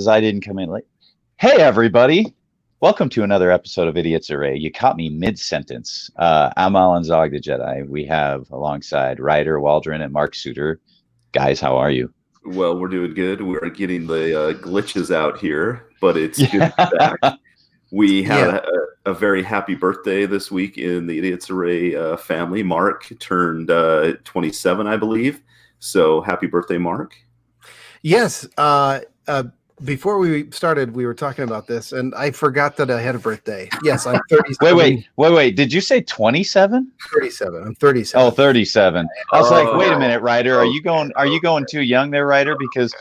I didn't come in late. Hey, everybody. Welcome to another episode of Idiots Array. You caught me mid-sentence. I'm Alan Zog, the Jedi. We have alongside Ryder, Waldron, and Mark Suter. Guys, how are you? Well, we're doing good. We're getting the glitches out here, but it's good to be back. We had a very happy birthday this week in the Idiots Array family. Mark turned 27, I believe. So happy birthday, Mark. Yes. Before we started, we were talking about this, and I forgot that I had a birthday. Yes, I'm 37. Wait. Did you say 27? 37. I'm 37. Oh, 37. I was like, wait a minute, Ryder. Are you going too young there, Ryder? Because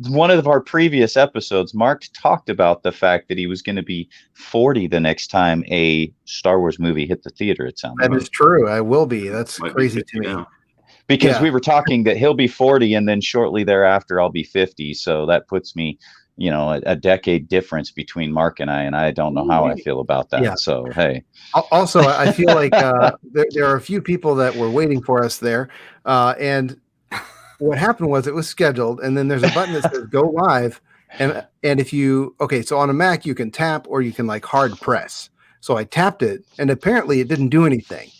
one of our previous episodes, Mark talked about the fact that he was going to be 40 the next time a Star Wars movie hit the theater. It sounds that is true. I will be. That's crazy to me. Now. Because we were talking that he'll be 40 and then shortly thereafter I'll be 50. So that puts me, a decade difference between Mark and I don't know how I feel about that. Yeah. So, hey. Also, I feel like there are a few people that were waiting for us there. And what happened was it was scheduled, and then there's a button that says go live. And if so on a Mac, you can tap or you can like hard press. So I tapped it, and apparently it didn't do anything.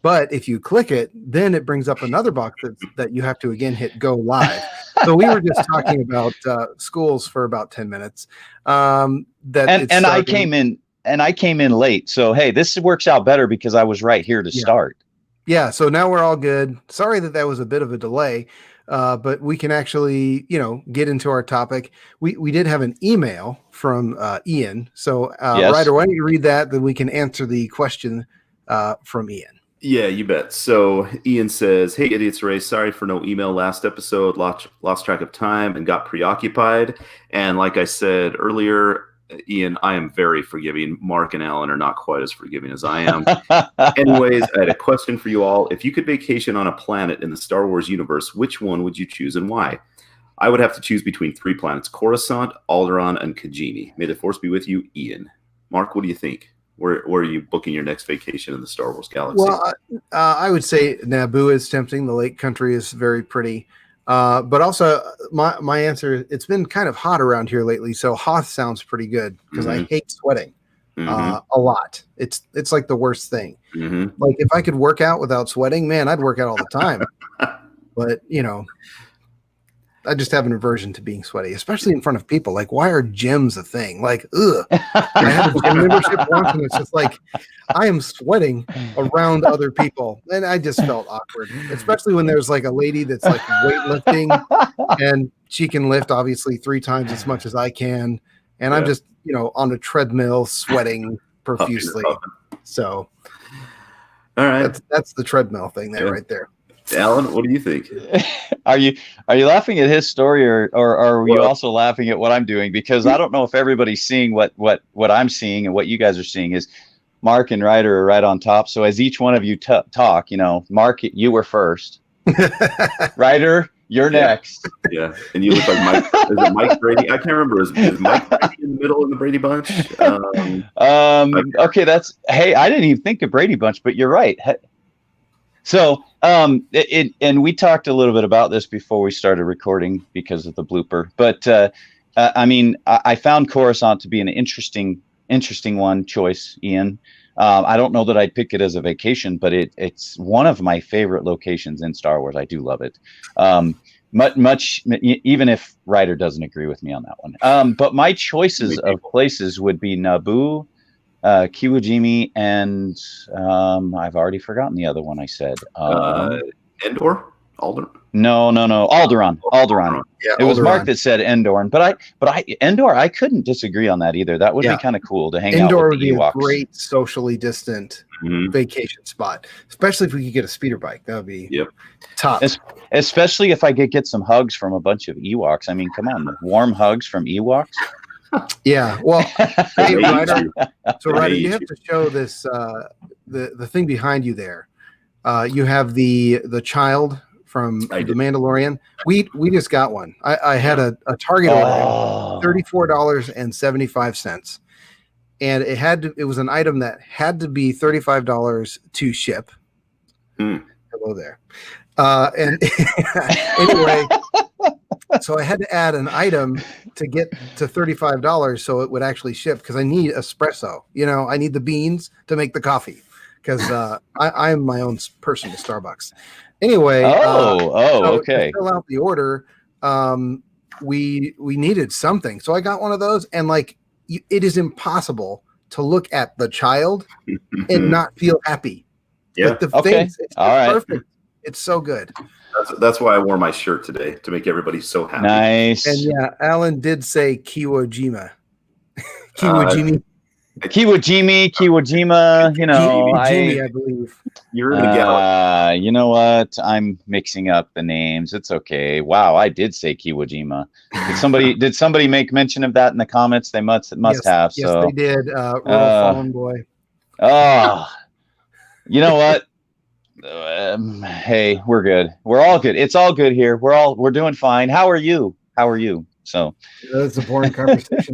But if you click it, then it brings up another box that you have to again hit go live. So we were just talking about schools for about 10 minutes. I came in late. So hey, this works out better because I was right here to start. Yeah. So now we're all good. Sorry that was a bit of a delay, but we can actually get into our topic. We did have an email from Ian. So yes. Ryder, why don't you read that? Then we can answer the question from Ian. Yeah, you bet. So Ian says, "Hey, Idiots Array, sorry for no email last episode. Lost track of time and got preoccupied. And like I said earlier, Ian, I am very forgiving. Mark and Alan are not quite as forgiving as I am. Anyways, I had a question for you all. If you could vacation on a planet in the Star Wars universe, which one would you choose and why? I would have to choose between 3 planets, Coruscant, Alderaan, and Kijimi. May the Force be with you, Ian." Mark, what do you think? Where are you booking your next vacation in the Star Wars galaxy? Well, I would say Naboo is tempting. The Lake Country is very pretty. But also, my answer, it's been kind of hot around here lately, so Hoth sounds pretty good because I hate sweating a lot. It's like the worst thing. Like if I could work out without sweating, man, I'd work out all the time. But, I just have an aversion to being sweaty, especially in front of people. Like, why are gyms a thing? Like, ugh. I had a gym membership once, and it's just like, I am sweating around other people. And I just felt awkward, especially when there's like a lady that's like weightlifting, and she can lift obviously 3 times as much as I can. And I'm just, on a treadmill sweating profusely. So, all right. That's the treadmill thing there, right there. Alan, what do you think? Are you laughing at his story or are you also laughing at what I'm doing? Because I don't know if everybody's seeing what I'm seeing, and what you guys are seeing is Mark and Ryder are right on top. So as each one of you talk, Mark, you were first. Ryder, you're next. Yeah, and you look like Mike. Is it Mike Brady? I can't remember. Is Mike Brady in the middle of the Brady Bunch? Okay, hey, I didn't even think of Brady Bunch, but you're right. So, and we talked a little bit about this before we started recording because of the blooper. But I found Coruscant to be an interesting choice, Ian. I don't know that I'd pick it as a vacation, but it's one of my favorite locations in Star Wars. I do love it. Much, even if Ryder doesn't agree with me on that one. But my choices of places would be Naboo, Kijimi, and I've already forgotten the other one I said. Endor? Alderaan? No. Alderaan. Yeah, it was Mark that said Endor, but Endor, I couldn't disagree on that either. That would be kind of cool to hang out with the Ewoks. Endor would be a great socially distant vacation spot, especially if we could get a speeder bike. That would be top. Especially if I could get some hugs from a bunch of Ewoks. I mean, come on, warm hugs from Ewoks. Yeah, well, hey, Ryder, you have to show this the thing behind you there. You have the child from The Mandalorian. We just got one. I had a Target order, $34.75, and it was an item that had to be $35 to ship. Hello there. And anyway, So I had to add an item to get to $35 so it would actually ship because I need espresso. I need the beans to make the coffee because I'm my own personal Starbucks. Anyway, okay. to fill out the order, we needed something. So I got one of those, and it is impossible to look at the child and not feel happy. Yeah. The face, it's perfect. It's so good. That's why I wore my shirt today, to make everybody so happy. Nice. And yeah, Alan did say Kiwo Jima. Kiwo Jima, Jimmy, I believe. You're in the galaxy. You know what? I'm mixing up the names. It's okay. Wow, I did say Kiwo Jima. Did somebody make mention of that in the comments? They must have. Yes, so they did. Rural Fallen Boy. Oh, you know what? Hey, we're good. We're all good. It's all good here. We're doing fine. How are you? So that's a boring conversation.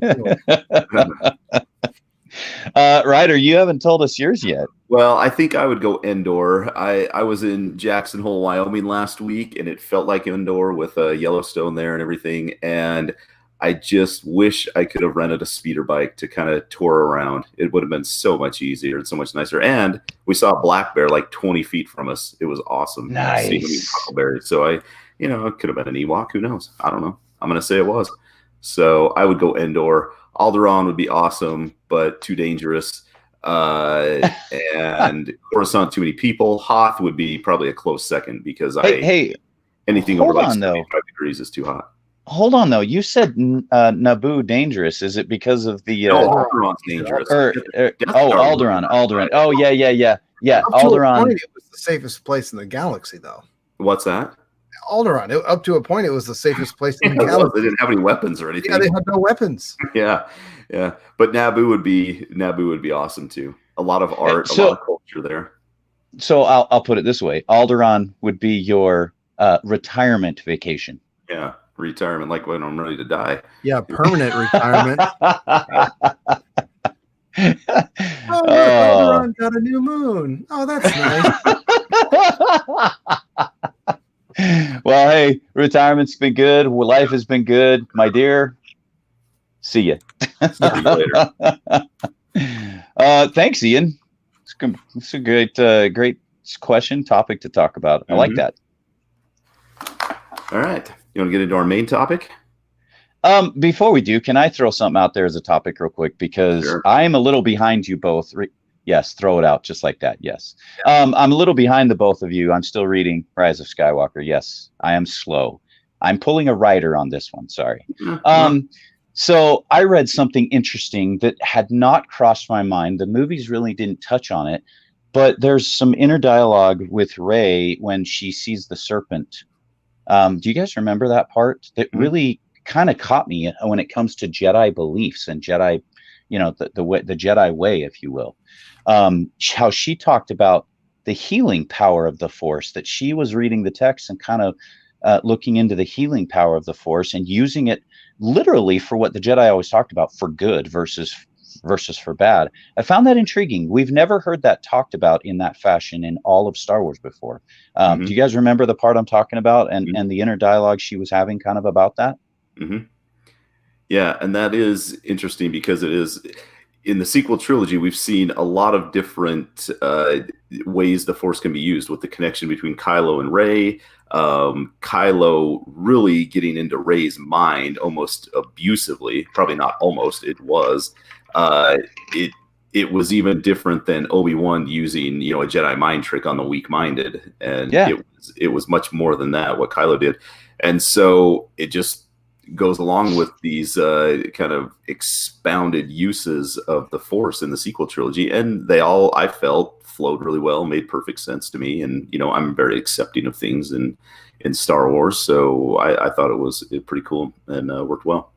Ryder, you haven't told us yours yet. Well, I think I would go Endor. I was in Jackson Hole, Wyoming last week, and it felt like Endor with Yellowstone there and everything. And I just wish I could have rented a speeder bike to kind of tour around. It would have been so much easier and so much nicer. And we saw a black bear like 20 feet from us. It was awesome. Nice. Seeing him eat huckleberries. So it could have been an Ewok. Who knows? I don't know. I'm going to say it was. So I would go Endor. Alderaan would be awesome, but too dangerous. And Coruscant, too many people. Hoth would be probably a close second because anything over like 75 degrees is too hot. Hold on, though. You said Naboo dangerous. Is it because of the? Alderaan's dangerous. Alderaan. Oh, yeah. Alderaan. It was the safest place in the galaxy, though. What's that? Alderaan. Up to a point, it was the safest place in the galaxy. They didn't have any weapons or anything. Yeah, they had no weapons. Yeah. But Naboo would be awesome too. A lot of art, a lot of culture there. So I'll put it this way: Alderaan would be your retirement vacation. Yeah, retirement, like when I'm ready to die. Yeah, permanent retirement. Alderaan got a new moon. Oh, that's nice. Well, hey, retirement's been good. Life has been good, my dear. See ya. See you later. Thanks, Ian. It's a great question, topic to talk about. I like that. All right. You want to get into our main topic? Before we do, can I throw something out there as a topic real quick? Because Sure. I'm a little behind you both. Yes, throw it out just like that. Yes. I'm a little behind the both of you. I'm still reading Rise of Skywalker. Yes, I am slow. I'm pulling a Ryder on this one. Sorry. So I read something interesting that had not crossed my mind. The movies really didn't touch on it, but there's some inner dialogue with Rey when she sees the serpent. Do you guys remember that part? That really kind of caught me when it comes to Jedi beliefs and Jedi, the Jedi way, if you will. How she talked about the healing power of the Force, that she was reading the text and kind of looking into the healing power of the Force and using it literally for what the Jedi always talked about, for good versus for bad. I found that intriguing. We've never heard that talked about in that fashion in all of Star Wars before. Do you guys remember the part I'm talking about and the inner dialogue she was having kind of about that? Yeah, and that is interesting because it is in the sequel trilogy. We've seen a lot of different ways the Force can be used, with the connection between Kylo and Rey. Kylo really getting into Rey's mind almost abusively. Probably not almost. It was. It was even different than Obi-Wan using a Jedi mind trick on the weak-minded, and it was much more than that what Kylo did, and so it just goes along with these kind of expounded uses of the Force in the sequel trilogy, and they all, I felt, flowed really well, made perfect sense to me, and I'm very accepting of things in Star Wars, so I thought it was pretty cool and worked well.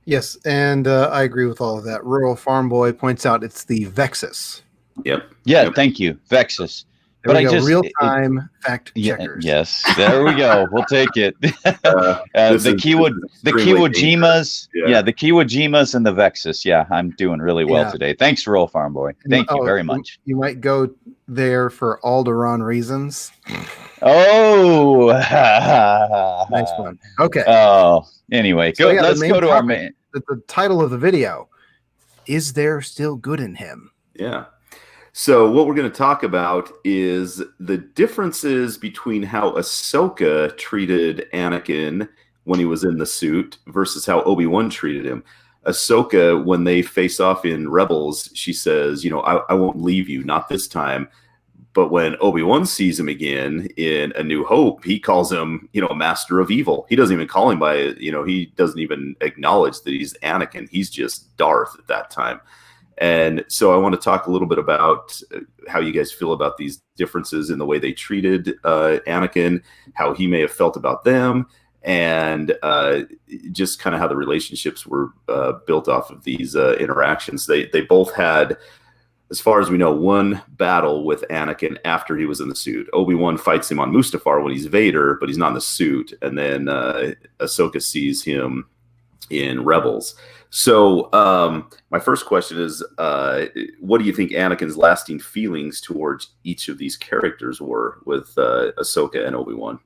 Yes, and I agree with all of that. Rural Farm Boy points out it's the Vexus. Yep. Yeah, thank you, Vexus. There we go. Real-time fact checkers. Yes, there we go. We'll take it. The Kiwo Jimas. Yeah, the Kiwo Jimas and the Vexus. Yeah, I'm doing really well today. Thanks, Rural Farm Boy. Thank you very much. You might go there for Alderaan reasons. Oh, Nice one. Okay. Oh, anyway, So, let's go to our main. The title of the video, Is There Still Good in Him? Yeah. So what we're going to talk about is the differences between how Ahsoka treated Anakin when he was in the suit versus how Obi-Wan treated him. Ahsoka, when they face off in Rebels, she says, I won't leave you, not this time. But when Obi-Wan sees him again in A New Hope, he calls him, master of evil. He doesn't even call him by, he doesn't even acknowledge that he's Anakin. He's just Darth at that time. And so I want to talk a little bit about how you guys feel about these differences in the way they treated Anakin, how he may have felt about them, and just kind of how the relationships were built off of these interactions. They both had, as far as we know, one battle with Anakin after he was in the suit. Obi-Wan fights him on Mustafar when he's Vader, but he's not in the suit. And then Ahsoka sees him in Rebels. So my first question is, what do you think Anakin's lasting feelings towards each of these characters were with Ahsoka and Obi-Wan?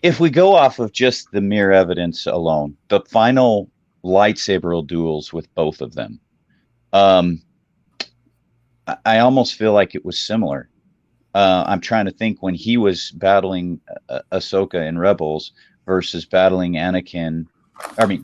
If we go off of just the mere evidence alone, the final lightsaber duels with both of them, I almost feel like it was similar. I'm trying to think when he was battling Ahsoka in Rebels versus battling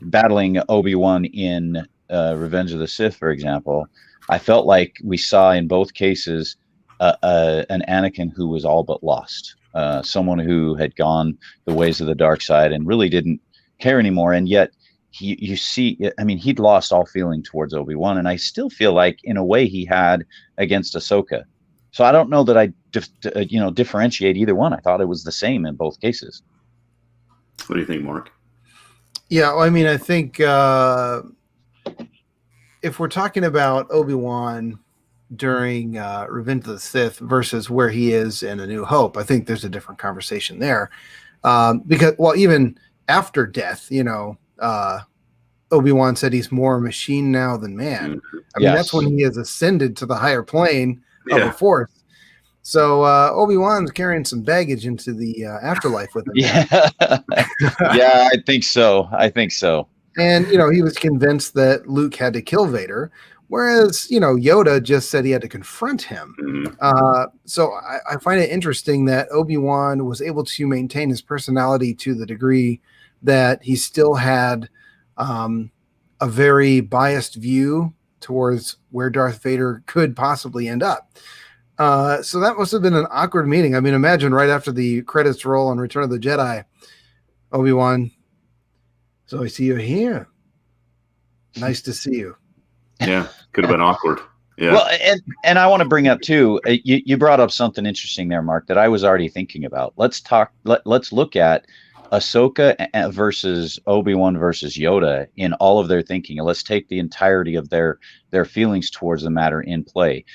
battling Obi-Wan in Revenge of the Sith, for example. I felt like we saw in both cases an Anakin who was all but lost. Someone who had gone the ways of the dark side and really didn't care anymore. And yet he'd lost all feeling towards Obi-Wan. And I still feel like in a way he had against Ahsoka. So I don't know that I differentiate either one. I thought it was the same in both cases. What do you think, Mark? Yeah, well, I think if we're talking about Obi-Wan during Revenge of the Sith versus where he is in A New Hope, I think there's a different conversation there. Because, even after death, Obi-Wan said he's more machine now than man. That's when he has ascended to the higher plane of the Force. So Obi-Wan's carrying some baggage into the afterlife with him. Yeah, I think so. And, he was convinced that Luke had to kill Vader, whereas, Yoda just said he had to confront him. So I find it interesting that Obi-Wan was able to maintain his personality to the degree that he still had a very biased view towards where Darth Vader could possibly end up. So that must have been an awkward meeting. Imagine right after the credits roll on Return of the Jedi, Obi-Wan, so I see you're here. Nice to see you. Yeah, could have been awkward. Yeah. Well, and I want to bring up too, you brought up something interesting there, Mark, that I was already thinking about. Let's look at Ahsoka versus Obi-Wan versus Yoda in all of their thinking. And let's take the entirety of their feelings towards the matter in play.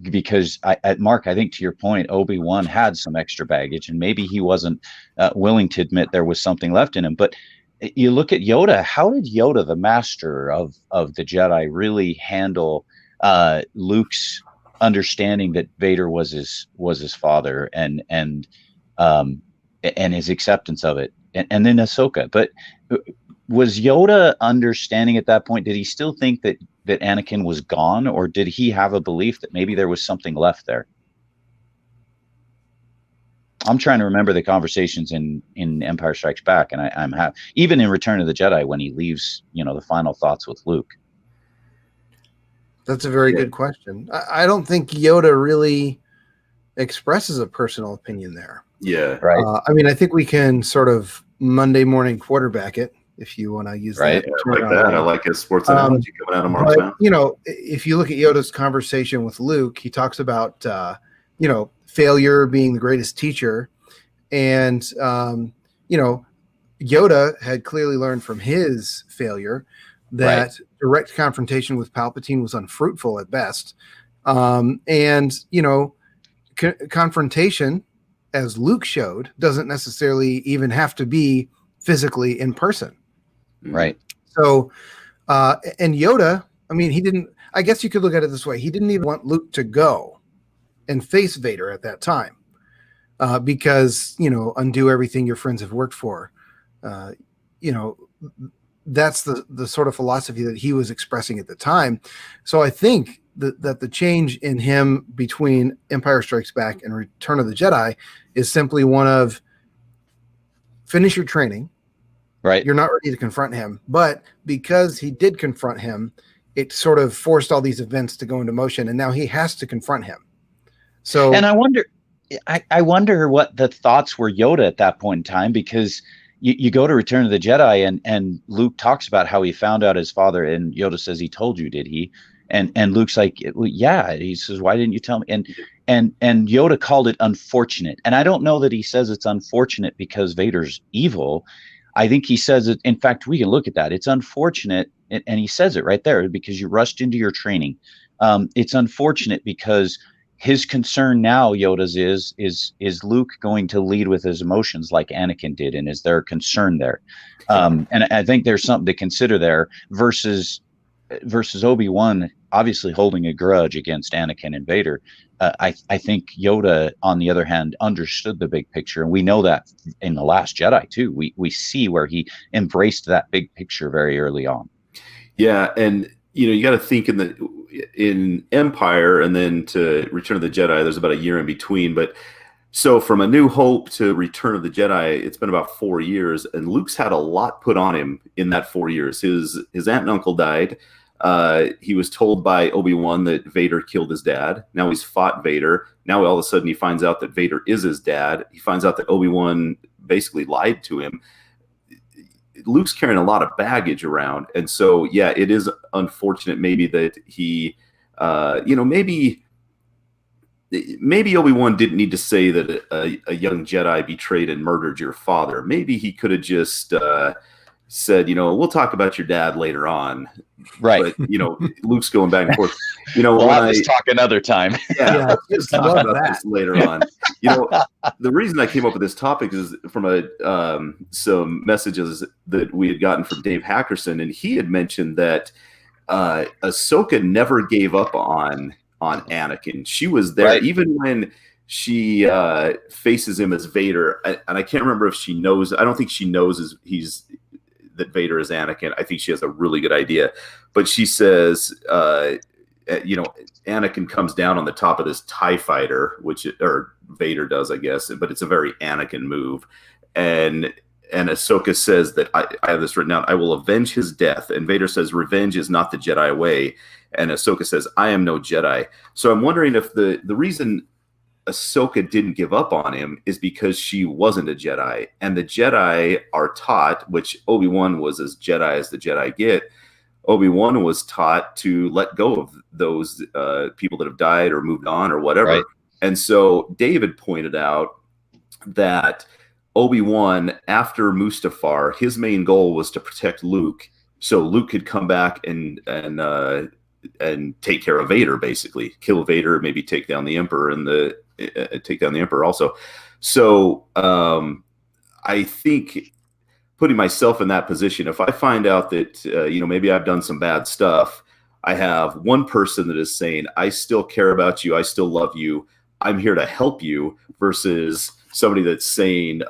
Because Mark, I think to your point, Obi-Wan had some extra baggage, and maybe he wasn't willing to admit there was something left in him. But you look at Yoda. How did Yoda, the master of the Jedi, really handle Luke's understanding that Vader was his father, and his acceptance of it, and then Ahsoka? But was Yoda understanding at that point? Did he still think that Anakin was gone, or did he have a belief that maybe there was something left there? I'm trying to remember the conversations in Empire Strikes Back, and I'm even in Return of the Jedi when he leaves, the final thoughts with Luke. That's a very good question. I don't think Yoda really expresses a personal opinion there. Yeah, right. I think we can sort of Monday morning quarterback it, if you want to use that. Yeah, I like that. I like a sports analogy coming out of Mark's mouth. If you look at Yoda's conversation with Luke, he talks about, failure being the greatest teacher. And, Yoda had clearly learned from his failure that direct confrontation with Palpatine was unfruitful at best. Confrontation, as Luke showed, doesn't necessarily even have to be physically in person. Right. So, and Yoda, he didn't, I guess you could look at it this way. He didn't even want Luke to go and face Vader at that time because, undo everything your friends have worked for. That's the sort of philosophy that he was expressing at the time. So I think that the change in him between Empire Strikes Back and Return of the Jedi is simply one of finish your training. Right. You're not ready to confront him. But because he did confront him, it sort of forced all these events to go into motion. And now he has to confront him. So, and I wonder what the thoughts were Yoda at that point in time, because you go to Return of the Jedi and Luke talks about how he found out his father, and Yoda says, he told you, did he? And Luke's like, well, yeah. He says, why didn't you tell me? And Yoda called it unfortunate. And I don't know that he says it's unfortunate because Vader's evil. I think he says it. In fact, we can look at that. It's unfortunate. And he says it right there, because you rushed into your training. It's unfortunate because his concern now, Yoda's is Luke going to lead with his emotions like Anakin did? And is there a concern there? And I think there's something to consider there versus Obi-Wan obviously holding a grudge against Anakin and Vader. I think Yoda, on the other hand, understood the big picture. And we know that in The Last Jedi too. We see where he embraced that big picture very early on. Yeah. And, you got to think in Empire and then to Return of the Jedi, there's about a year in between. But so from A New Hope to Return of the Jedi, it's been about 4 years, and Luke's had a lot put on him in that 4 years. His aunt and uncle died. He was told by Obi-Wan that Vader killed his dad. Now he's fought Vader. Now all of a sudden he finds out that Vader is his dad. He finds out that Obi-Wan basically lied to him. Luke's carrying a lot of baggage around. And so, yeah, it is unfortunate maybe that he, maybe Obi-Wan didn't need to say that a young Jedi betrayed and murdered your father. Maybe he could have just said, we'll talk about your dad later on. Right. But, Luke's going back and forth. We'll have this talk another time. Yeah, let's just talk about this later on. The reason I came up with this topic is from some messages that we had gotten from Dave Hackerson, and he had mentioned that Ahsoka never gave up on Anakin. She was there even when she faces him as Vader, and I can't remember if she knows. I don't think she knows that Vader is Anakin. I think she has a really good idea, but she says, Anakin comes down on the top of this TIE fighter, or Vader does, I guess, but it's a very Anakin move. And Ahsoka says that I have this written down, I will avenge his death. And Vader says, revenge is not the Jedi way. And Ahsoka says, I am no Jedi. So I'm wondering if the reason Ahsoka didn't give up on him is because she wasn't a Jedi. And the Jedi are taught, which Obi-Wan was as Jedi as the Jedi get. Obi-Wan was taught to let go of those people that have died or moved on or whatever. Right. And so David pointed out that Obi-Wan, after Mustafar, his main goal was to protect Luke, so Luke could come back and take care of Vader, basically kill Vader, maybe take down the Emperor and take down the Emperor also. So I think, putting myself in that position, if I find out that maybe I've done some bad stuff, I have one person that is saying, I still care about you, I still love you, I'm here to help you, versus somebody that's saying,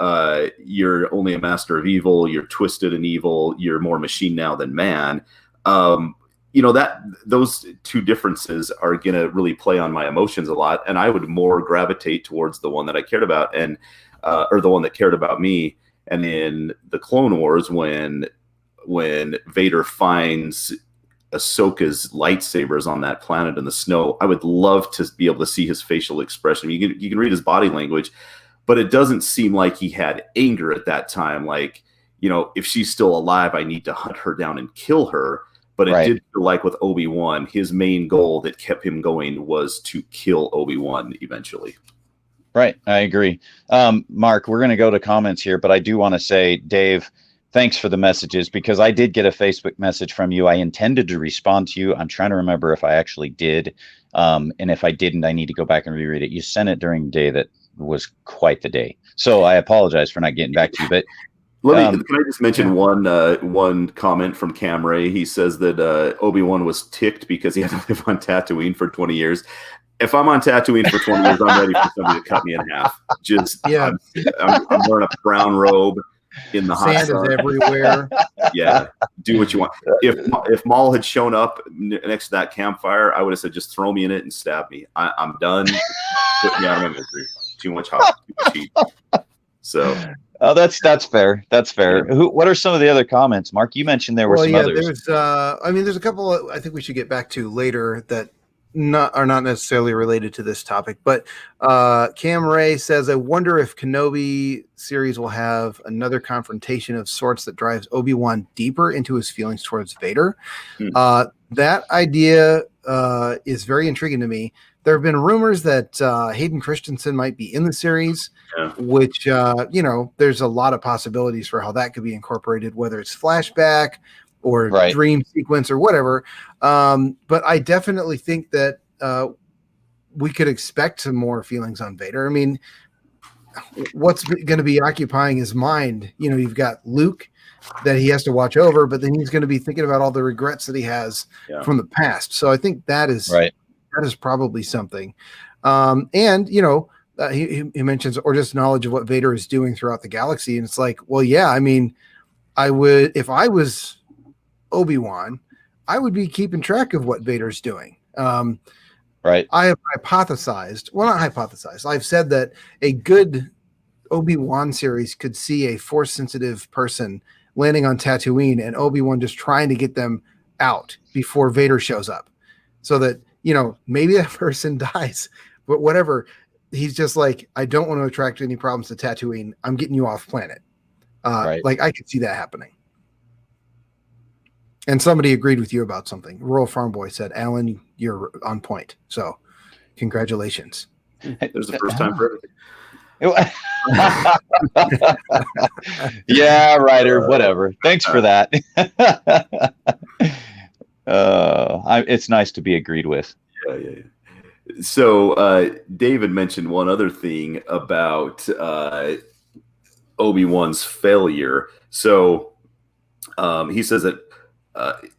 you're only a master of evil, you're twisted and evil, you're more machine now than man. That those two differences are going to really play on my emotions a lot. And I would more gravitate towards the one that I cared about, or the one that cared about me. And in the Clone Wars, when Vader finds Ahsoka's lightsabers on that planet in the snow, I would love to be able to see his facial expression. You can read his body language, but it doesn't seem like he had anger at that time. Like, if she's still alive, I need to hunt her down and kill her. But it did feel like with Obi-Wan, his main goal that kept him going was to kill Obi-Wan eventually. Right. I agree. Mark, we're going to go to comments here, but I do want to say, Dave, thanks for the messages, because I did get a Facebook message from you. I intended to respond to you. I'm trying to remember if I actually did. And if I didn't, I need to go back and reread it. You sent it during the day that was quite the day. So I apologize for not getting back to you, but Can I just mention one comment from Cam Ray? He says that Obi-Wan was ticked because he had to live on Tatooine for 20 years. If I'm on Tatooine for 20 years, I'm ready for somebody to cut me in half. I'm wearing a brown robe in the hot sun. Sand is everywhere. Yeah, do what you want. If Maul had shown up next to that campfire, I would have said, just throw me in it and stab me. I'm done. Put me out of my misery. Too much hot, too much heat. So. Oh, that's fair. That's fair. Yeah. What are some of the other comments, Mark? You mentioned there were some others. There's a couple I think we should get back to later that are not necessarily related to this topic. But Cam Ray says, I wonder if Kenobi series will have another confrontation of sorts that drives Obi-Wan deeper into his feelings towards Vader. That idea is very intriguing to me. There have been rumors that Hayden Christensen might be in the series, which, there's a lot of possibilities for how that could be incorporated, whether it's flashback or dream sequence or whatever. But I definitely think that we could expect some more feelings on Vader. I mean, what's going to be occupying his mind? You've got Luke that he has to watch over, but then he's going to be thinking about all the regrets that he has from the past. So I think that is right. That is probably something. He mentions, or just knowledge of what Vader is doing throughout the galaxy. And it's like, well, yeah, I mean, if I was Obi-Wan, I would be keeping track of what Vader's doing. Right. I have I've said that a good Obi-Wan series could see a Force-sensitive person landing on Tatooine and Obi-Wan just trying to get them out before Vader shows up. So that, maybe that person dies, but whatever. He's just like, I don't want to attract any problems to Tatooine. I'm getting you off planet. Like I could see that happening. And somebody agreed with you about something. Rural Farm Boy said, Alan, you're on point. So congratulations. There's the first time for everything. Yeah, Ryder, whatever. Thanks for that. It's nice to be agreed with. Yeah. So David mentioned one other thing about Obi-Wan's failure. So he says that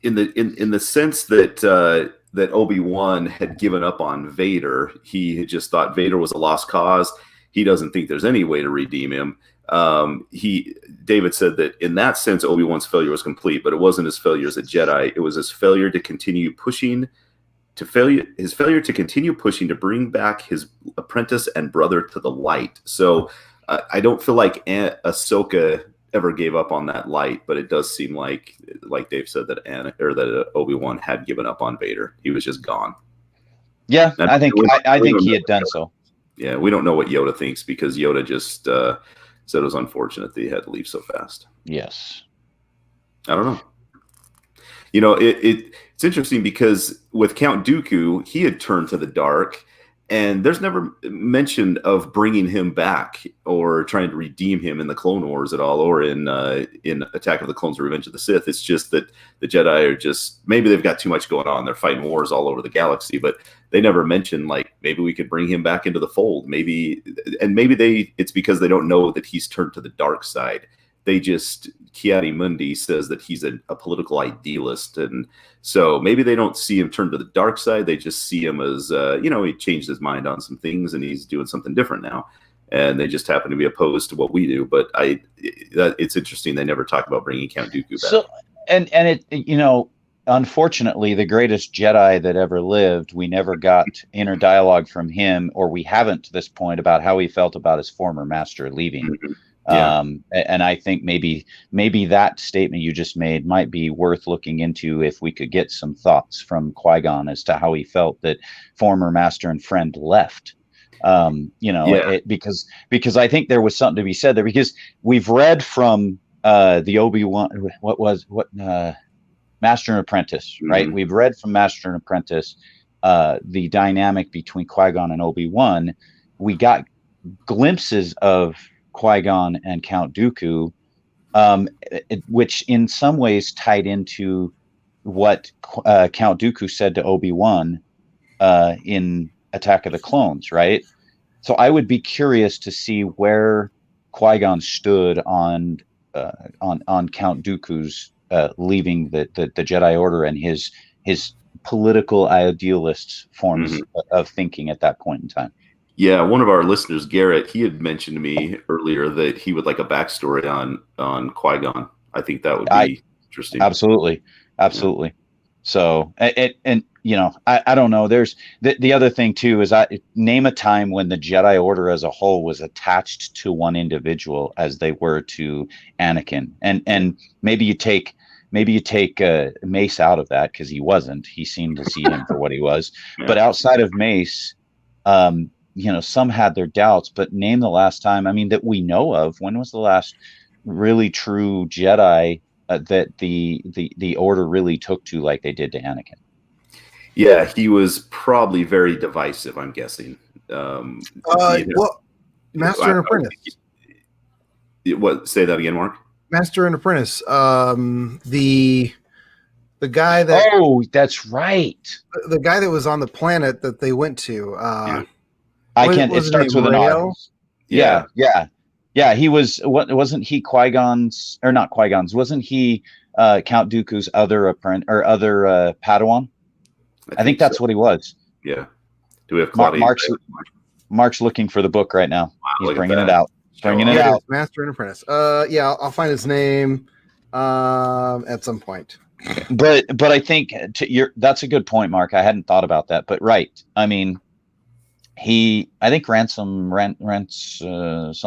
in the sense that that Obi-Wan had given up on Vader, he had just thought Vader was a lost cause. He doesn't think there's any way to redeem him. David said that in that sense, Obi-Wan's failure was complete, but it wasn't his failure as a Jedi. It was his failure to continue pushing to bring back his apprentice and brother to the light. So I don't feel like Ahsoka ever gave up on that light, but it does seem like Dave said, that Obi-Wan had given up on Vader. He was just gone. Yeah, I think he had done so. Yeah, we don't know what Yoda thinks because Yoda just said it was unfortunate that he had to leave so fast. Yes. I don't know. It's interesting because with Count Dooku, he had turned to the dark, and there's never mention of bringing him back or trying to redeem him in the Clone Wars at all, or in Attack of the Clones or Revenge of the Sith. It's just that the Jedi are just, maybe they've got too much going on. They're fighting wars all over the galaxy, but they never mention, like, maybe we could bring him back into the fold. Maybe it's because they don't know that he's turned to the dark side. They just, Kiadi Mundi says that he's a political idealist, and so maybe they don't see him turn to the dark side. They just see him as, he changed his mind on some things and he's doing something different now, and they just happen to be opposed to what we do. But it's interesting they never talk about bringing Count Dooku back. So, and it, unfortunately, the greatest Jedi that ever lived, we never got inner dialogue from him, or we haven't to this point, about how he felt about his former master leaving. Mm-hmm. Yeah. And I think maybe that statement you just made might be worth looking into, if we could get some thoughts from Qui-Gon as to how he felt that former master and friend left. Because I think there was something to be said there, because we've read from the Obi-Wan, Master and Apprentice, right? Mm-hmm. We've read from Master and Apprentice the dynamic between Qui-Gon and Obi-Wan. We got glimpses of Qui-Gon and Count Dooku, which in some ways tied into what Count Dooku said to Obi-Wan in Attack of the Clones, right? So I would be curious to see where Qui-Gon stood on on Count Dooku's leaving the Jedi Order and his political idealist forms of thinking at that point in time. Yeah, one of our listeners, Garrett, he had mentioned to me earlier that he would like a backstory on Qui-Gon. I think that would be interesting. Absolutely. Yeah. So, and you know, I don't know. There's the other thing too is name a time when the Jedi Order as a whole was attached to one individual as they were to Anakin, and maybe you take Mace out of that because he wasn't. He seemed to see him for what he was. Yeah. But outside of Mace, you know, some had their doubts. But name the last time, I mean, that we know of. When was the last really true Jedi that the Order really took to like they did to Anakin? Yeah, he was probably very divisive, I'm guessing. Well, Master and Apprentice. What? Say that again, Mark. Master and Apprentice. The guy that. Oh, that's right. The guy that was on the planet that they went to. Yeah. I can't. It starts with an R. Yeah. He was. Wasn't he Qui-Gon's or not Qui-Gon's? Wasn't he Count Dooku's other apprentice or other Padawan? I think that's what he was. Yeah. Do we have Claudia? Mark's looking for the book right now. Wow, he's bringing it out. Bringing it out. Master and Apprentice. Yeah, I'll find his name at some point. But I think that's a good point, Mark. I hadn't thought about that, but right. I mean, I think Ransom something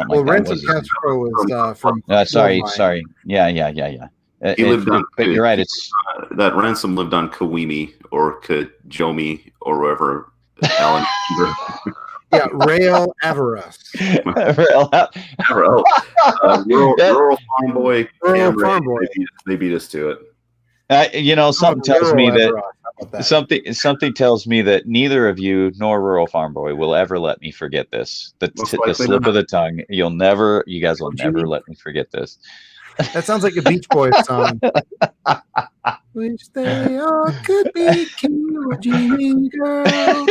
like that. Ransom Castro was from. Sorry. Yeah. He lived on. But you're right. It's that Ransom lived on Kawimi or Kajomi or wherever. Alan. Yeah, Rael Avaros. Rural farm boy. They beat us to it. You know, something tells me that something tells me that neither of you nor Rural Farm Boy will ever let me forget this. The slip of the tongue. You guys will never let me forget this. That sounds like a Beach Boys song. Wish they all could be Cuban girls.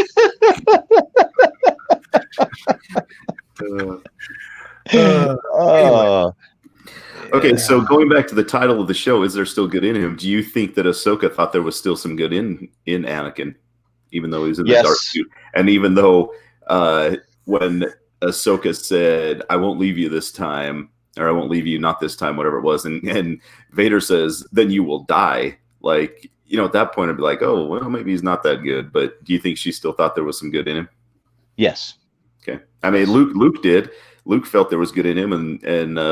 Okay, so going back to the title of the show, is there still good in him? Do you think that Ahsoka thought there was still some good in Anakin, even though he was in the dark suit? And even though when Ahsoka said, "I won't leave you this time," or "I won't leave you not this time," whatever it was, and Vader says, "Then you will die." Like, you know, at that point, I'd be like, "Oh, well, maybe he's not that good." But do you think she still thought there was some good in him? Yes. Okay. I mean, Luke did. Luke felt there was good in him, and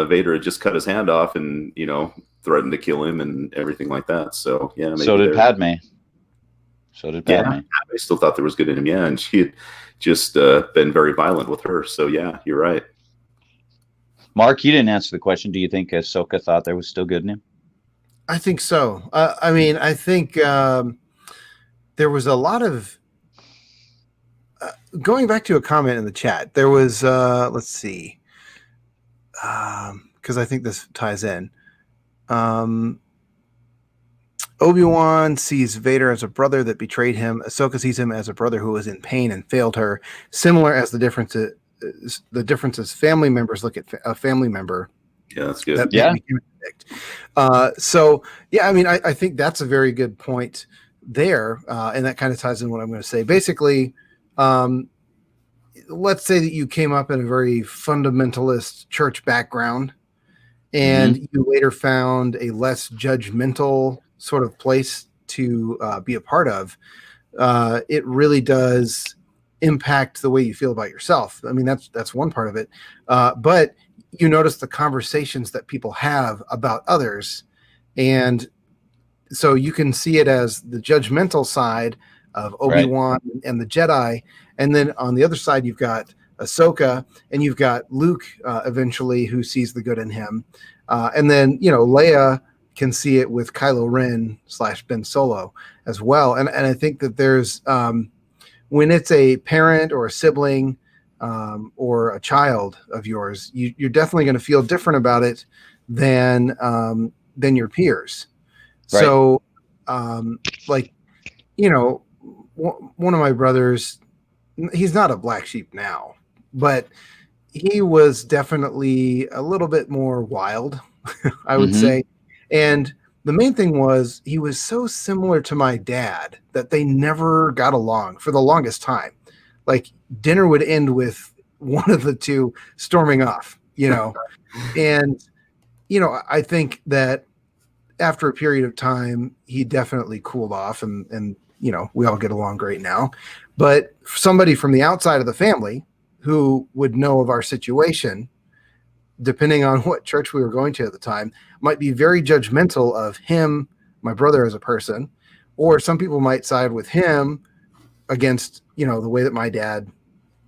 Vader had just cut his hand off and, you know, threatened to kill him and everything like that. So, yeah. So did Padme. Yeah, Padme still thought there was good in him. Yeah, and she had just been very violent with her. So, yeah, you're right. Mark, you didn't answer the question. Do you think Ahsoka thought there was still good in him? I think so. I mean, I think there was a lot of going back to a comment in the chat. There was let's see, because I think this ties in. Obi-Wan sees Vader as a brother that betrayed him. Ahsoka sees him as a brother who was in pain and failed her. Similar as the differences family members look at a family member. Yeah, that's good. So, yeah, I mean, I think that's a very good point there. And that kind of ties in what I'm going to say. Basically, let's say that you came up in a very fundamentalist church background and you later found a less judgmental sort of place to be a part of. It really does impact the way you feel about yourself. I mean, that's one part of it. But you notice the conversations that people have about others. And so you can see it as the judgmental side of Obi-Wan and the Jedi. And then on the other side, you've got Ahsoka and you've got Luke eventually who sees the good in him. And then, you know, Leia can see it with Kylo Ren / Ben Solo as well. And I think that there's, when it's a parent or a sibling or a child of yours, you're definitely going to feel different about it than your peers. Right. So, like, you know, one of my brothers, he's not a black sheep now, but he was definitely a little bit more wild I would Mhm. say. And the main thing was he was so similar to my dad that they never got along for the longest time. Like dinner would end with one of the two storming off, And, I think that after a period of time, he definitely cooled off and we all get along great now. But somebody from the outside of the family who would know of our situation, depending on what church we were going to at the time, might be very judgmental of him, my brother as a person, or some people might side with him against, the way that my dad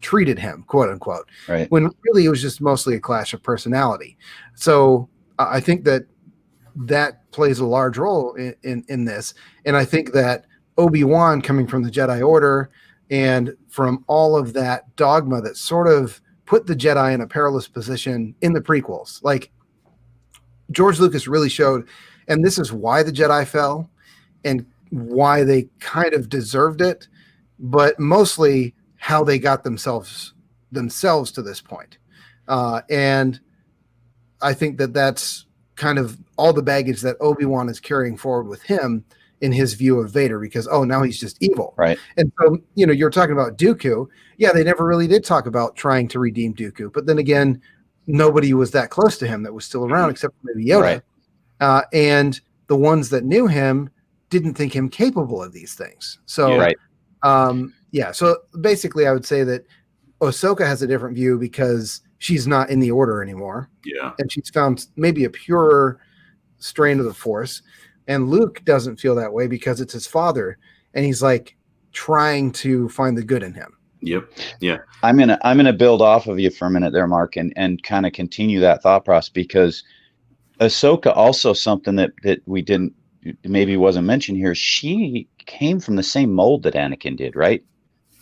treated him, quote unquote, Right. when really it was just mostly a clash of personality. So I think that plays a large role in this. And I think that Obi-Wan, coming from the Jedi Order and from all of that dogma that sort of put the Jedi in a perilous position in the prequels, like George Lucas really showed, and this is why the Jedi fell and why they kind of deserved it, but mostly how they got themselves to this point. And I think that that's kind of all the baggage that Obi-Wan is carrying forward with him in his view of Vader, because, now he's just evil. Right. And so, you're talking about Dooku. Yeah, they never really did talk about trying to redeem Dooku. But then again, nobody was that close to him that was still around except for maybe Yoda. Right. And the ones that knew him didn't think him capable of these things. So, Right. So basically I would say that Ahsoka has a different view because she's not in the Order anymore. Yeah. And she's found maybe a purer strain of the Force. And Luke doesn't feel that way because it's his father. And he's like trying to find the good in him. Yep. Yeah. I'm gonna build off of you for a minute there, Mark, and kind of continue that thought process, because Ahsoka also something that we didn't, maybe wasn't mentioned here. She came from the same mold that Anakin did, right?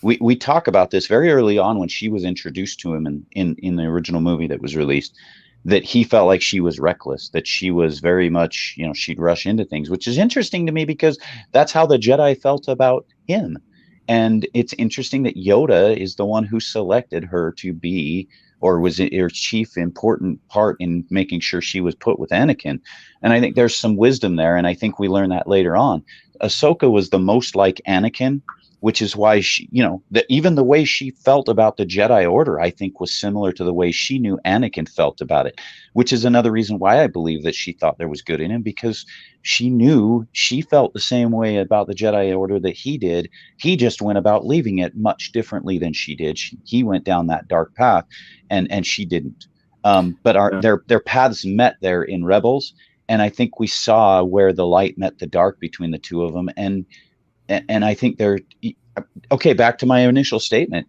We talk about this very early on when she was introduced to him in the original movie that was released, that he felt like she was reckless, that she was very much, she'd rush into things, which is interesting to me because that's how the Jedi felt about him. And it's interesting that Yoda is the one who selected her to be, or was her chief important part in making sure she was put with Anakin. And I think there's some wisdom there. And I think we learn that later on. Ahsoka was the most like Anakin, which is why she, even the way she felt about the Jedi Order, I think was similar to the way she knew Anakin felt about it, which is another reason why I believe that she thought there was good in him, because she knew she felt the same way about the Jedi Order that he did. He just went about leaving it much differently than she did. He went down that dark path and she didn't. But their paths met there in Rebels. And I think we saw where the light met the dark between the two of them. And I think they're okay. Back to my initial statement.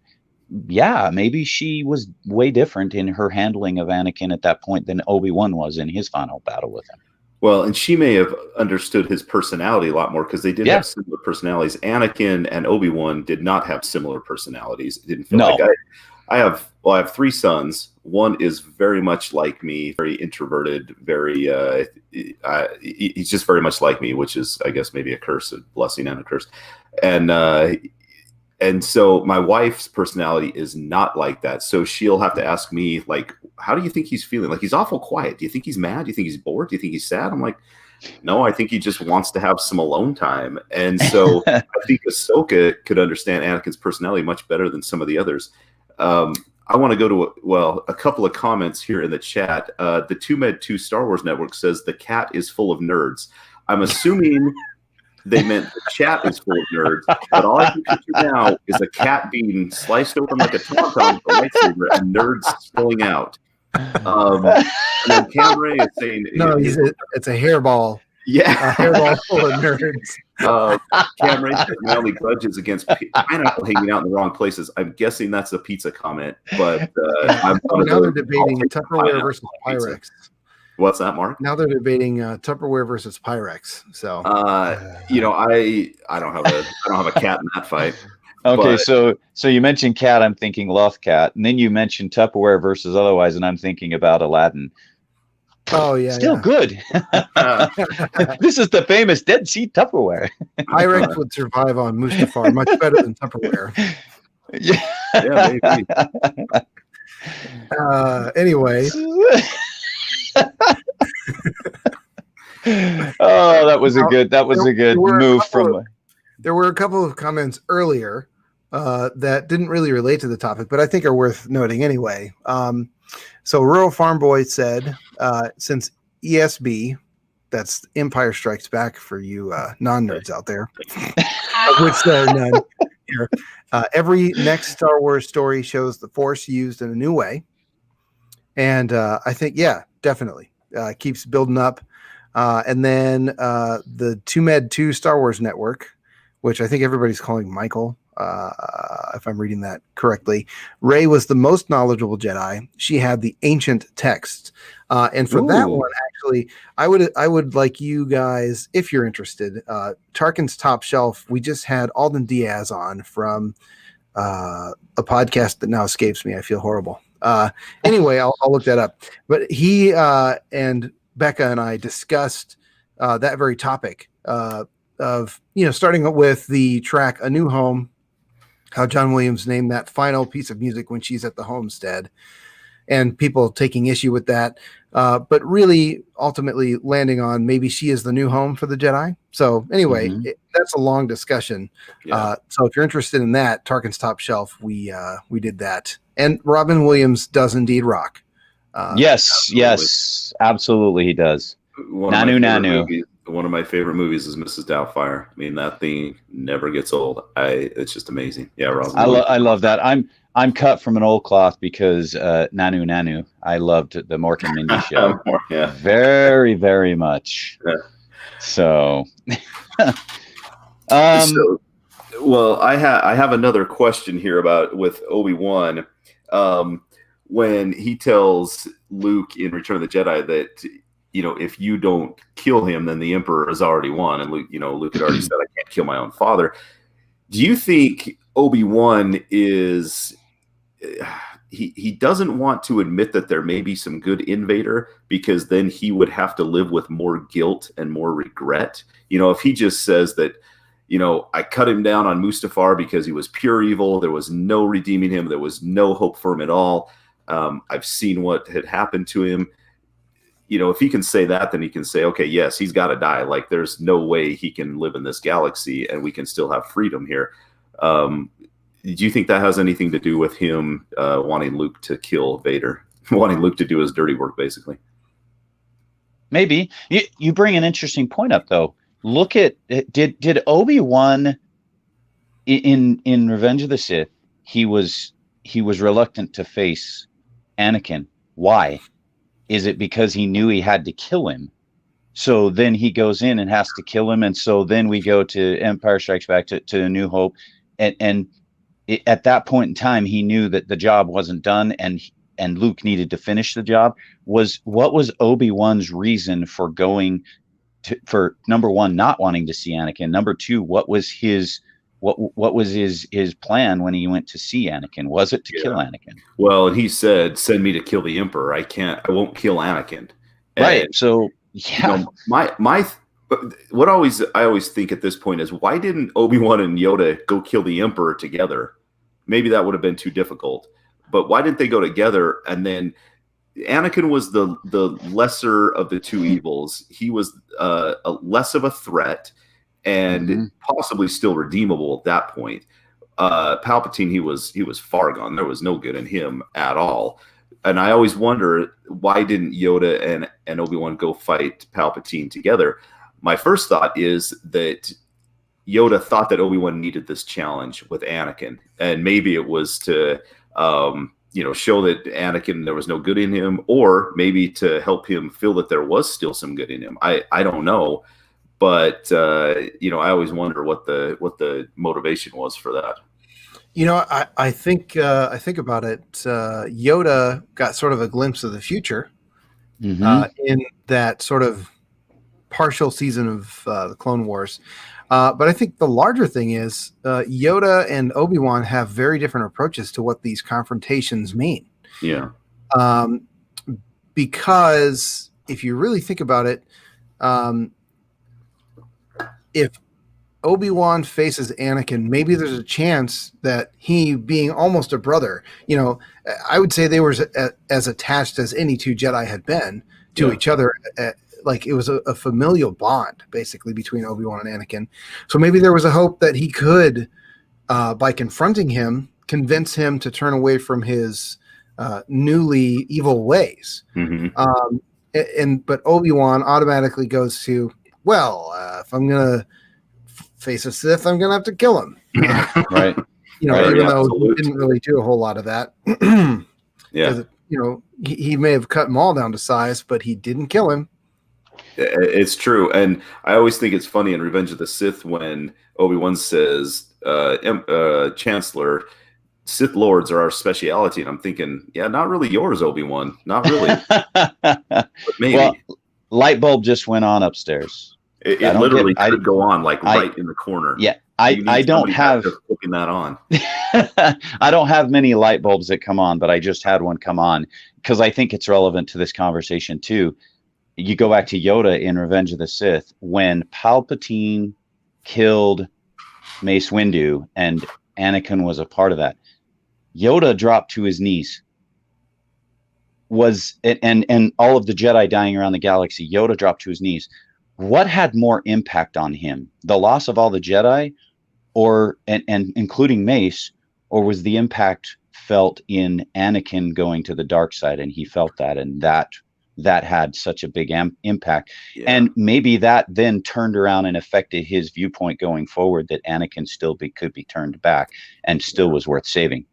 Yeah, maybe she was way different in her handling of Anakin at that point than Obi-Wan was in his final battle with him. Well, and she may have understood his personality a lot more because they did have similar personalities. Anakin and Obi-Wan did not have similar personalities. It didn't feel like I have 3 sons. One is very much like me, very introverted, very he's just very much like me, which is, I guess, maybe a curse, a blessing and a curse. And so my wife's personality is not like that. So she'll have to ask me, like, how do you think he's feeling? Like, he's awful quiet. Do you think he's mad? Do you think he's bored? Do you think he's sad? I'm like, no, I think he just wants to have some alone time. And so I think Ahsoka could understand Anakin's personality much better than some of the others. I want to go to a couple of comments here in the chat. The 2Med2 Star Wars Network says the cat is full of nerds. I'm assuming they meant the chat is full of nerds, but all I can picture now is a cat being sliced open like a tauntaun with a lightsaber and nerds spilling out. And then Cam Ray is saying, no, it's a hairball. Yeah, a hairball full of nerds. Cam Ray says my only grudge is against pineapple hanging out in the wrong places. I'm guessing that's a pizza comment, but now they're debating Tupperware versus Pyrex. What's that, Mark? Now they're debating Tupperware versus Pyrex. So, I don't have a cat in that fight. Okay, so you mentioned cat, I'm thinking Lothcat, and then you mentioned Tupperware versus otherwise, and I'm thinking about Aladdin. Oh yeah, still good. This is the famous Dead Sea Tupperware. Pyrex would survive on Mustafar much better than Tupperware. Yeah, maybe. Anyway. was a good move from. There were a couple of comments earlier that didn't really relate to the topic, but I think are worth noting anyway. So Rural Farm Boy said, since ESB, that's Empire Strikes Back for you non-nerds out there, of which there are none here. Every next Star Wars story shows the Force used in a new way. And I think, yeah, definitely. Keeps building up. And then the 2Med2 Star Wars Network, which I think everybody's calling Michael, if I'm reading that correctly. Rey was the most knowledgeable Jedi. She had the ancient texts. And for that one, actually, I would like you guys, if you're interested, Tarkin's Top Shelf, we just had Alden Diaz on from a podcast that now escapes me. I feel horrible. Anyway, I'll look that up. But he and Becca and I discussed that very topic of, starting with the track A New Home, how John Williams named that final piece of music when she's at the homestead, and people taking issue with that. But really, ultimately landing on maybe she is the new home for the Jedi. So anyway, that's a long discussion. Yeah. So if you're interested in that, Tarkin's Top Shelf, we did that. And Robin Williams does indeed rock. Yes, absolutely he does. Nanu. One of my favorite movies is Mrs. Doubtfire. I mean, that thing never gets old. It's just amazing. Yeah, Robin. I love that. I'm cut from an old cloth because Nanu. I loved the Mork and Mindy show. Yeah. Very, very much. Yeah. So, well, I have another question here with Obi-Wan. When he tells Luke in Return of the Jedi that, if you don't kill him, then the Emperor has already won. And Luke had already said, I can't kill my own father. Do you think Obi-Wan is... He doesn't want to admit that there may be some good in Vader, because then he would have to live with more guilt and more regret. If he just says that, I cut him down on Mustafar because he was pure evil, there was no redeeming him, there was no hope for him at all. I've seen what had happened to him. If he can say that, then he can say, okay, yes, he's got to die. Like, there's no way he can live in this galaxy and we can still have freedom here. Do you think that has anything to do with him wanting Luke to kill Vader, wanting Luke to do his dirty work, basically? Maybe. You bring an interesting point up, though. Look at, did Obi-Wan in Revenge of the Sith, he was reluctant to face Anakin. Why? Is it because he knew he had to kill him? So then he goes in and has to kill him. And so then we go to Empire Strikes Back to A New Hope. And at that point in time, he knew that the job wasn't done and Luke needed to finish the job. What was Obi-Wan's reason for going for number one, not wanting to see Anakin? Number two, what was his plan when he went to see Anakin? Was it to kill Anakin? Well, he said, "Send me to kill the Emperor. I won't kill Anakin." Right. So yeah, what I always think at this point is, why didn't Obi-Wan and Yoda go kill the Emperor together? Maybe that would have been too difficult. But why didn't they go together? And then Anakin was the lesser of the two evils. He was less of a threat and possibly still redeemable at that point. Palpatine, he was far gone. There was no good in him at all. And I always wonder, why didn't Yoda and Obi-Wan go fight Palpatine together? My first thought is that Yoda thought that Obi-Wan needed this challenge with Anakin, and maybe it was to show that Anakin, there was no good in him, or maybe to help him feel that there was still some good in him. I don't know, but I always wonder what the motivation was for that. I think about it. Yoda got sort of a glimpse of the future in that sort of partial season of the Clone Wars. But I think the larger thing is Yoda and Obi-Wan have very different approaches to what these confrontations mean. Yeah. Because if you really think about it, if Obi-Wan faces Anakin, maybe there's a chance that he, being almost a brother, I would say they were as attached as any two Jedi had been to each other, like it was a familial bond basically between Obi-Wan and Anakin. So maybe there was a hope that he could, by confronting him, convince him to turn away from his newly evil ways. But Obi-Wan automatically goes to, well, if I'm gonna face a Sith, I'm gonna have to kill him. Right. Even though he didn't really do a whole lot of that. He may have cut them all down to size, but he didn't kill him. It's true. And I always think it's funny in Revenge of the Sith when Obi-Wan says, Chancellor, Sith Lords are our speciality. And I'm thinking, yeah, not really yours, Obi-Wan. Not really. But maybe. Well, light bulb just went on upstairs. It literally could go on right in the corner. Yeah. I don't have clicking that on. I don't have many light bulbs that come on, but I just had one come on because I think it's relevant to this conversation too. You go back to Yoda in Revenge of the Sith when Palpatine killed Mace Windu and Anakin was a part of that. Yoda dropped to his knees. And all of the Jedi dying around the galaxy, Yoda dropped to his knees. What had more impact on him? The loss of all the Jedi and including Mace, or was the impact felt in Anakin going to the dark side and he felt that and that had such a big impact. Yeah. And maybe that then turned around and affected his viewpoint going forward that Anakin still could be turned back and still was worth saving.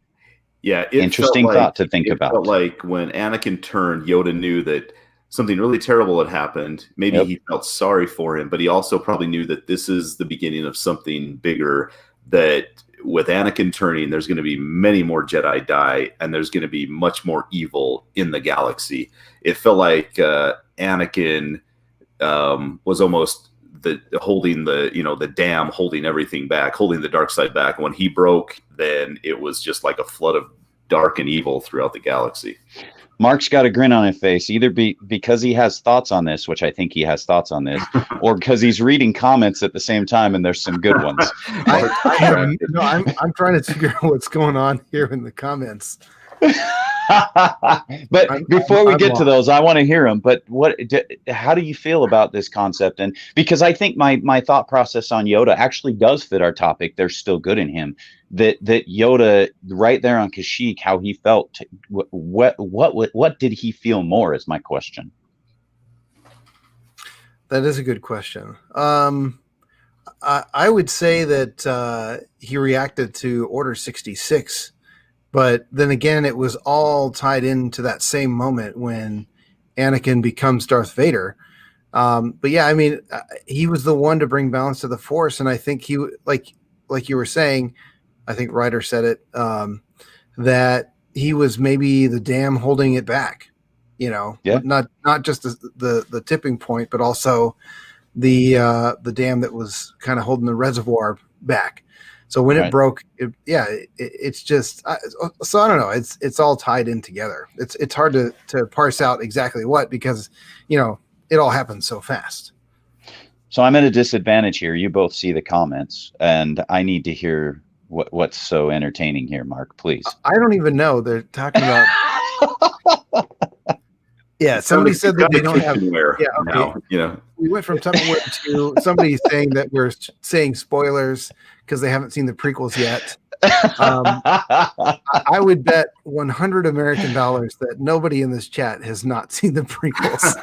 Yeah. Interesting thought to think about. It felt like when Anakin turned, Yoda knew that something really terrible had happened. Maybe he felt sorry for him, but he also probably knew that this is the beginning of something bigger, that with Anakin turning, there's going to be many more Jedi die, and there's going to be much more evil in the galaxy. It felt like Anakin was almost holding the dam, holding everything back, holding the dark side back. When he broke, then it was just like a flood of dark and evil throughout the galaxy. Mark's got a grin on his face, either because he has thoughts on this, which I think he has thoughts on this, or because he's reading comments at the same time, and there's some good ones. I'm trying to figure out what's going on here in the comments. But before we get to those, I want to hear them. But how do you feel about this concept? And because I think my thought process on Yoda actually does fit our topic. There's still good in him. That Yoda right there on Kashyyyk, how he felt. What did he feel more? Is my question. That is a good question. I would say that he reacted to Order 66. But then again, it was all tied into that same moment when Anakin becomes Darth Vader. But yeah, I mean, he was the one to bring balance to the Force, and I think he, like you were saying, I think Ryder said it, that he was maybe the dam holding it back. Not just the tipping point, but also the dam that was kind of holding the reservoir back. So when it broke, it's just so I don't know. It's all tied in together. It's hard to parse out exactly what, because it all happens so fast. So I'm at a disadvantage here. You both see the comments, and I need to hear what's so entertaining here, Mark. Please. I don't even know. They're talking about. Yeah, somebody said that they don't have anywhere. Yeah, okay. We went from Tupperware to somebody saying that we're saying spoilers because they haven't seen the prequels yet. I would bet 100 American dollars that nobody in this chat has not seen the prequels.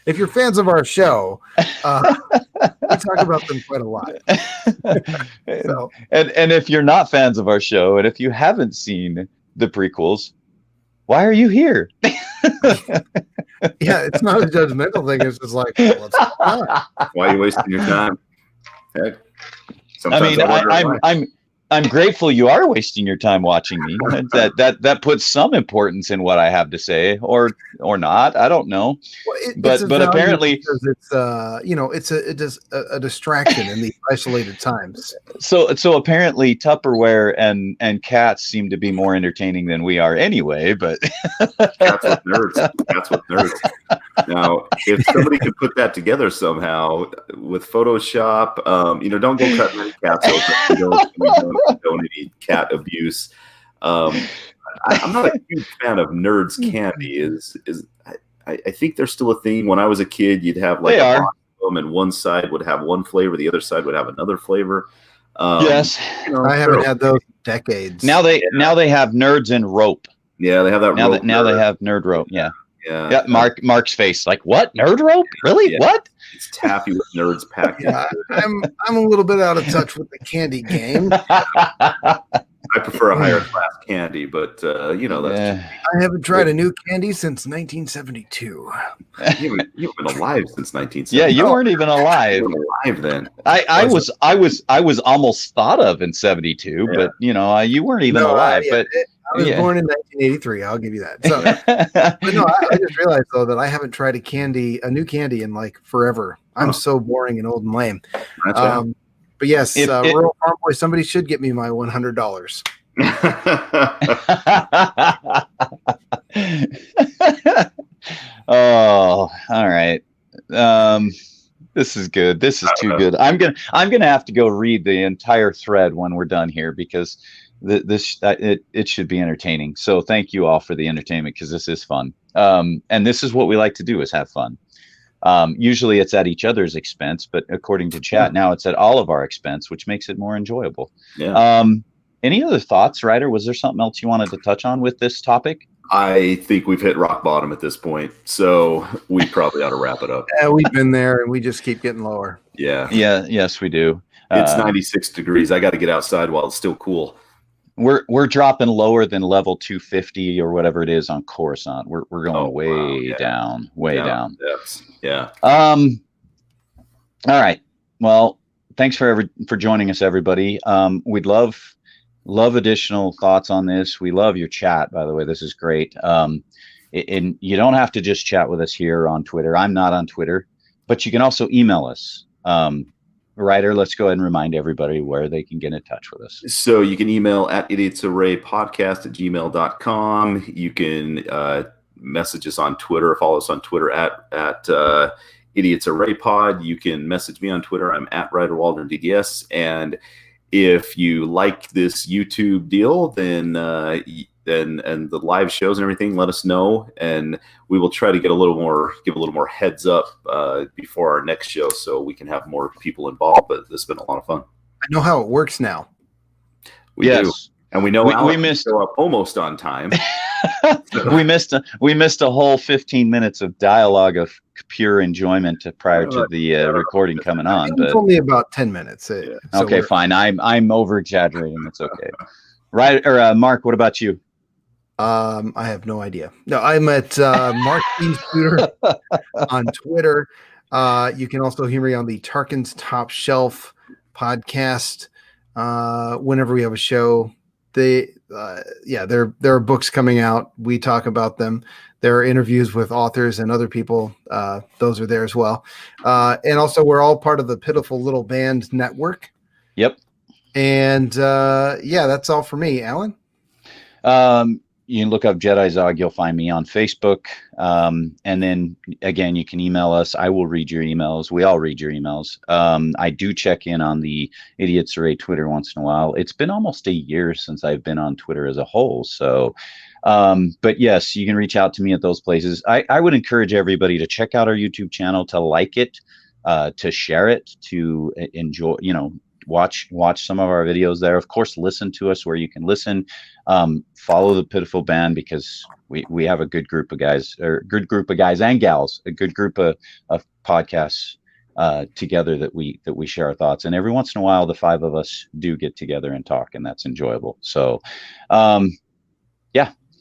If you're fans of our show, we talk about them quite a lot. So. And if you're not fans of our show, and if you haven't seen the prequels, why are you here? Yeah, it's not a judgmental thing. It's just like, why are you wasting your time? Heck, I'm grateful you are wasting your time watching me. That puts some importance in what I have to say, or not. I don't know. Well, but apparently, because it's a distraction in these isolated times. So apparently Tupperware and cats seem to be more entertaining than we are anyway. But Cats with nerds. Now, if somebody could put that together somehow with Photoshop, don't go cut many cats open. We don't need cat abuse. I'm not a huge fan of Nerds Candy. I think they're still a thing. When I was a kid, you'd have like They a are. box of them, and one side would have one flavor, the other side would have another flavor. Yes. You know, I haven't had those in decades. Now they have nerds and rope. Yeah, they have that. Now rope now they nerd. have nerd rope. Yeah. Yeah. Mark's face like, what, nerd rope? Really? Yeah. What? It's taffy with nerds packed. Yeah, I'm a little bit out of touch with the candy game. I prefer a higher class candy, but you know, that's I haven't tried a new candy since 1972. you haven't been alive since 1970. Yeah, you weren't even alive. You weren't alive then. I was almost thought of in 72, but you know, you weren't even alive. But I was born in 1983. I'll give you that. So, but no, I just realized though that I haven't tried a new candy in like forever. I'm so boring and old and lame. But yes, Rural Farm Boy, somebody should get me my $100. Oh, all right. This is good. This is too good. I'm gonna have to go read the entire thread when we're done here, because it should be entertaining. So thank you all for the entertainment, because this is fun. And this is what we like to do, is have fun. Usually it's at each other's expense, but according to chat, now it's at all of our expense, which makes it more enjoyable. Yeah. Any other thoughts, Ryder? Was there something else you wanted to touch on with this topic? I think we've hit rock bottom at this point, so we probably ought to wrap it up. Yeah, we've been there, and we just keep getting lower. Yeah. Yes, we do. It's 96 degrees. I got to get outside while it's still cool. We're dropping lower than level 250 or whatever it is on Coruscant. We're going down, way down. Yes. Yeah. All right. Well, thanks for joining us, everybody. We'd love additional thoughts on this. We love your chat, by the way. This is great. And you don't have to just chat with us here on Twitter. I'm not on Twitter, but you can also email us. Ryder, let's go ahead and remind everybody where they can get in touch with us. So you can email at idiotsarraypodcast@gmail.com. You can message us on Twitter, follow us on Twitter at idiotsarraypod. You can message me on Twitter. I'm at Ryder Waldron DDS. And if you like this YouTube deal, then and the live shows and everything, let us know, and we will try to give a little more heads up before our next show, so we can have more people involved. But this has been a lot of fun. I know how it works now. We do, and we know we missed show up almost on time. we missed a whole 15 minutes of dialogue of pure enjoyment prior to the recording coming on. But only about 10 minutes. So okay, fine. I'm over exaggerating. It's okay. Right, or Mark, what about you? I have no idea. No, I'm at Mark E. Scooter on Twitter. You can also hear me on the Tarkin's Top Shelf podcast whenever we have a show. There are books coming out. We talk about them. There are interviews with authors and other people. Those are there as well. And also, we're all part of the Pitiful Little Band network. Yep. And that's all for me. Alan? You can look up Jedi Zog. You'll find me on Facebook. And then again, you can email us. I will read your emails. We all read your emails. I do check in on the Idiots Array Twitter once in a while. It's been almost a year since I've been on Twitter as a whole. So, but yes, you can reach out to me at those places. I would encourage everybody to check out our YouTube channel, to like it, to share it, to enjoy, watch some of our videos there. Of course, listen to us where you can listen. Follow the Pitiful Band, because we have a good group of guys, or good group of guys and gals, a good group of podcasts together that we share our thoughts. And every once in a while, the five of us do get together and talk, and that's enjoyable. So,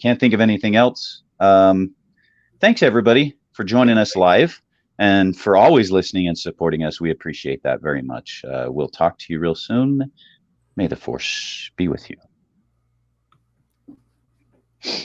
can't think of anything else. Thanks everybody for joining us live, and for always listening and supporting us. We appreciate that very much. We'll talk to you real soon. May the Force be with you.